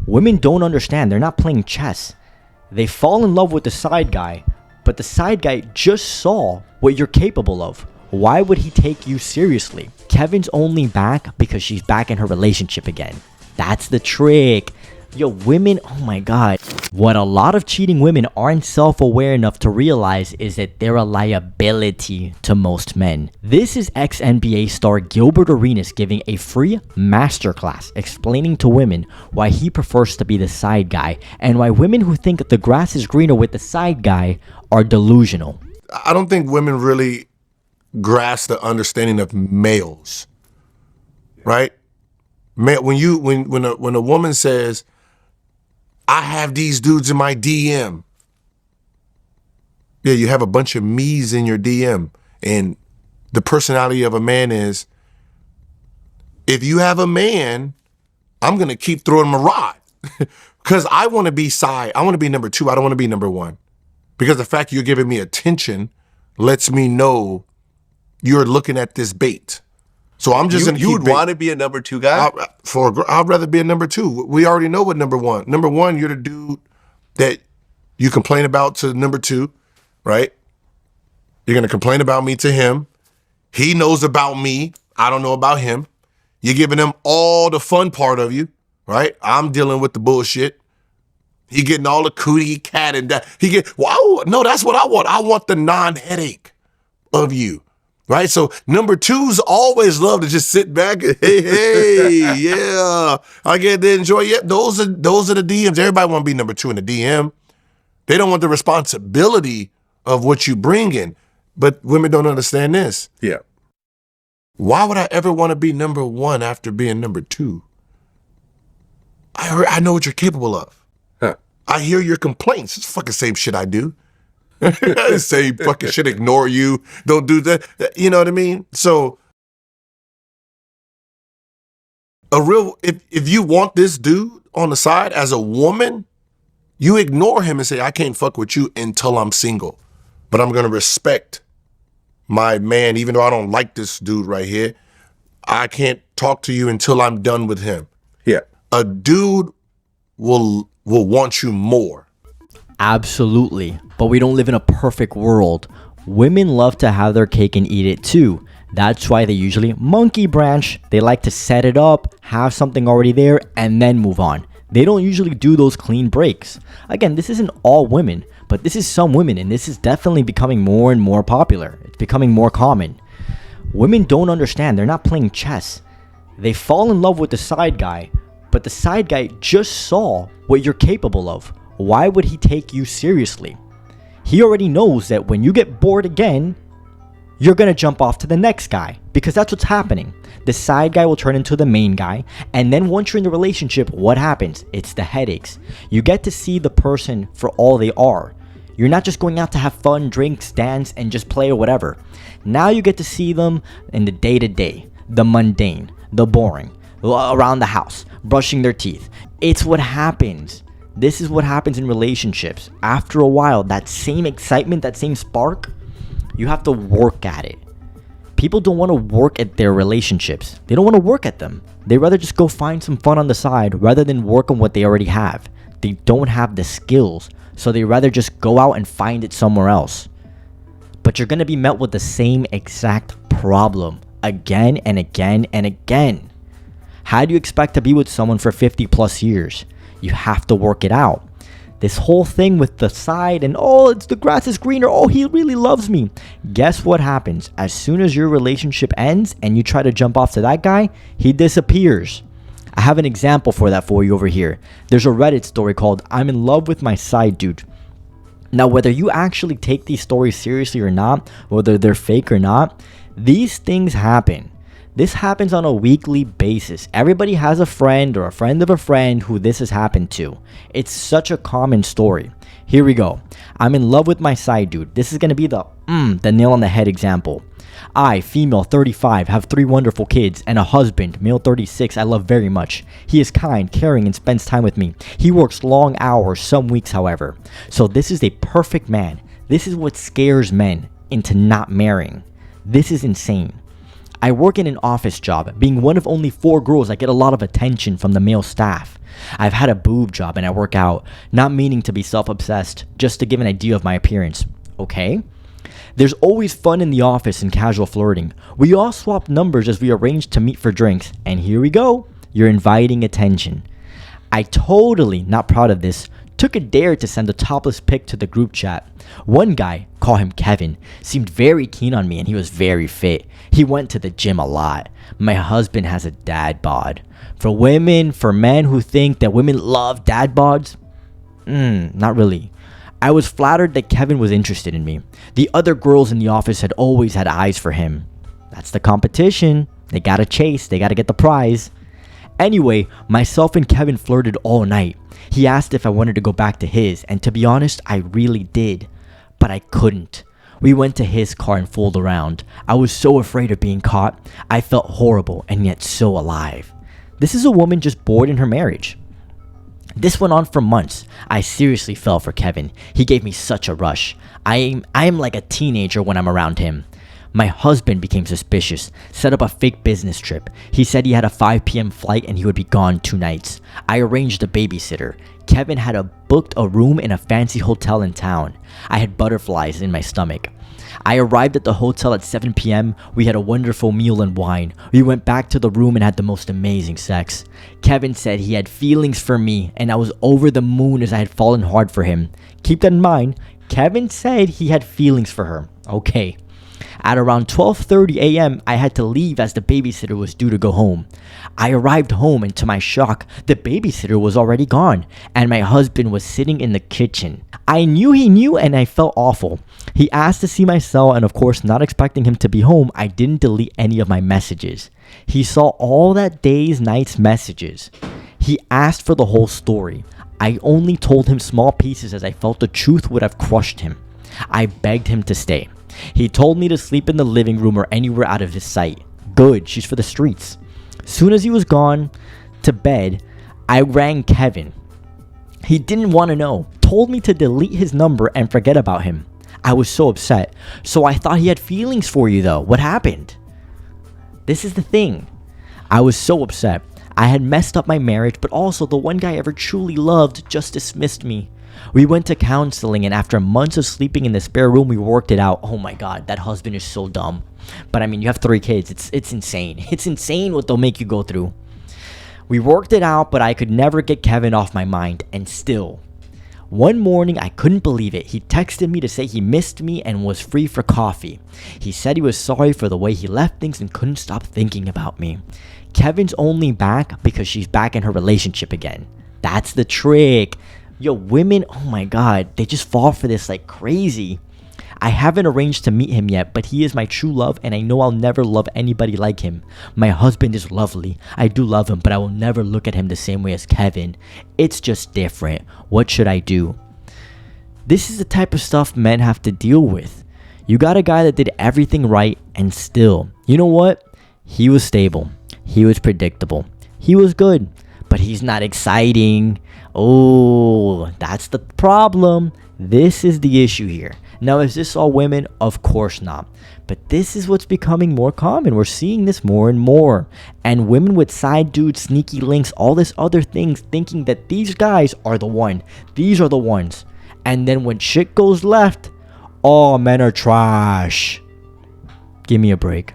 Women don't understand. They're not playing chess. They fall in love with the side guy, but the side guy just saw what you're capable of. Why would he take you seriously? Kevin's only back because she's back in her relationship again. That's the trick. Yo, women, oh my god. What a lot of cheating women aren't self-aware enough to realize is that they're a liability to most men. This is ex-NBA star Gilbert Arenas giving a free masterclass explaining to women why he prefers to be the side guy and why women who think the grass is greener with the side guy are delusional. I don't think women really grasp the understanding of males, right? When a woman says, I have these dudes in my DM. Yeah, you have a bunch of me's in your DM. And the personality of a man is, if you have a man, I'm going to keep throwing him a rod. Because I want to be side. I want to be number 2. I don't want to be number 1. Because the fact you're giving me attention lets me know you're looking at this bait. So I'm just you would want to be a number 2 guy? I'd rather be a number 2. We already know what number 1. Number 1, you're the dude that you complain about to number 2, right? You're gonna complain about me to him. He knows about me. I don't know about him. You're giving him all the fun part of you, right? I'm dealing with the bullshit. He getting all the cootie cat and that. Wow, no, that's what I want. I want the non-headache of you. Right, so number 2s always love to just sit back and hey, yeah, I get to enjoy. Yeah, those are the DMs. Everybody want to be number 2 in the DM. They don't want the responsibility of what you bring in. But women don't understand this. Yeah. Why would I ever want to be number 1 after being number 2? I know what you're capable of. Huh. I hear your complaints. It's fucking same shit I do. Say fucking shit, ignore you, don't do that. You know what I mean? So if you want this dude on the side as a woman, you ignore him and say, I can't fuck with you until I'm single. But I'm gonna respect my man, even though I don't like this dude right here. I can't talk to you until I'm done with him. Yeah. A dude will want you more. Absolutely. But we don't live in a perfect world. Women love to have their cake and eat it too. That's why they usually monkey branch. They like to set it up, have something already there, and then move on. They don't usually do those clean breaks. Again, this isn't all women, but this is some women, and this is definitely becoming more and more popular. It's becoming more common. Women don't understand. They're not playing chess. They fall in love with the side guy, but the side guy just saw what you're capable of. Why would he take you seriously? He already knows that when you get bored again, you're going to jump off to the next guy because that's what's happening. The side guy will turn into the main guy, and then once you're in the relationship, what happens? It's the headaches. You get to see the person for all they are. You're not just going out to have fun, drinks, dance, and just play or whatever. Now you get to see them in the day-to-day, the mundane, the boring, around the house, brushing their teeth. It's what happens. This is what happens in relationships. After a while, that same excitement, that same spark, you have to work at it. People don't want to work at their relationships. They don't want to work at them. They rather just go find some fun on the side rather than work on what they already have. They don't have the skills, so they rather just go out and find it somewhere else. But you're going to be met with the same exact problem again and again and again. How do you expect to be with someone for 50 plus years? You have to work it out. This whole thing with the side and, oh, it's the grass is greener. Oh, he really loves me. Guess what happens? As soon as your relationship ends and you try to jump off to that guy, he disappears. I have an example for that for you over here. There's a Reddit story called I'm in love with my side dude. Now, whether you actually take these stories seriously or not, whether they're fake or not, these things happen. This happens on a weekly basis. Everybody has a friend or a friend of a friend who this has happened to. It's such a common story. Here we go. I'm in love with my side dude. This is going to be the nail on the head example. I, female 35, have 3 wonderful kids and a husband, male 36, I love very much. He is kind, caring, and spends time with me. He works long hours, some weeks, however. So this is a perfect man. This is what scares men into not marrying. This is insane. I work in an office job. Being one of only 4 girls, I get a lot of attention from the male staff. I've had a boob job and I work out, not meaning to be self-obsessed, just to give an idea of my appearance. Okay? There's always fun in the office and casual flirting. We all swap numbers as we arrange to meet for drinks. And here we go. You're inviting attention. I totally, not proud of this, took a dare to send a topless pic to the group chat. One guy, call him Kevin, seemed very keen on me and he was very fit. He went to the gym a lot. My husband has a dad bod. For men who think that women love dad bods, not really. I was flattered that Kevin was interested in me. The other girls in the office had always had eyes for him. That's the competition. They gotta chase, they gotta get the prize. Anyway, myself and Kevin flirted all night. He asked if I wanted to go back to his, and to be honest, I really did. But I couldn't. We went to his car and fooled around. I was so afraid of being caught. I felt horrible and yet so alive. This is a woman just bored in her marriage. This went on for months. I seriously fell for Kevin. He gave me such a rush. I am like a teenager when I'm around him. My husband became suspicious, set up a fake business trip. He said he had a 5 p.m. flight and he would be gone 2 nights. I arranged a babysitter. Kevin had booked a room in a fancy hotel in town. I had butterflies in my stomach. I arrived at the hotel at 7 p.m. We had a wonderful meal and wine. We went back to the room and had the most amazing sex. Kevin said he had feelings for me and I was over the moon as I had fallen hard for him. Keep that in mind. Kevin said he had feelings for her. Okay. At around 12:30 a.m., I had to leave as the babysitter was due to go home. I arrived home and to my shock, the babysitter was already gone and my husband was sitting in the kitchen. I knew he knew and I felt awful. He asked to see my cell and of course not expecting him to be home, I didn't delete any of my messages. He saw all that day's night's messages. He asked for the whole story. I only told him small pieces as I felt the truth would have crushed him. I begged him to stay. He told me to sleep in the living room or anywhere out of his sight. Good, she's for the streets. Soon as he was gone to bed, I rang Kevin. He didn't want to know, told me to delete his number and forget about him. I was so upset. So I thought he had feelings for you though. What happened? This is the thing. I was so upset. I had messed up my marriage, but also the one guy I ever truly loved just dismissed me. We went to counseling and after months of sleeping in the spare room, we worked it out. Oh my God, that husband is so dumb. But I mean, you have 3 kids. It's insane. It's insane what they'll make you go through. We worked it out, but I could never get Kevin off my mind. And still, one morning, I couldn't believe it. He texted me to say he missed me and was free for coffee. He said he was sorry for the way he left things and couldn't stop thinking about me. Kevin's only back because she's back in her relationship again. That's the trick. Yo, women, oh my God, they just fall for this like crazy. I haven't arranged to meet him yet, but he is my true love and I know I'll never love anybody like him. My husband is lovely. I do love him, but I will never look at him the same way as Kevin. It's just different. What should I do? This is the type of stuff men have to deal with. You got a guy that did everything right and still, you know what? He was stable. He was predictable. He was good, but he's not exciting. Oh, that's the problem. This is the issue here. Now, is this all women? Of course not. But this is what's becoming more common. We're seeing this more and more. And women with side dudes, sneaky links, all this other things, thinking that these guys are the one. These are the ones. And then when shit goes left, oh, men are trash. Give me a break.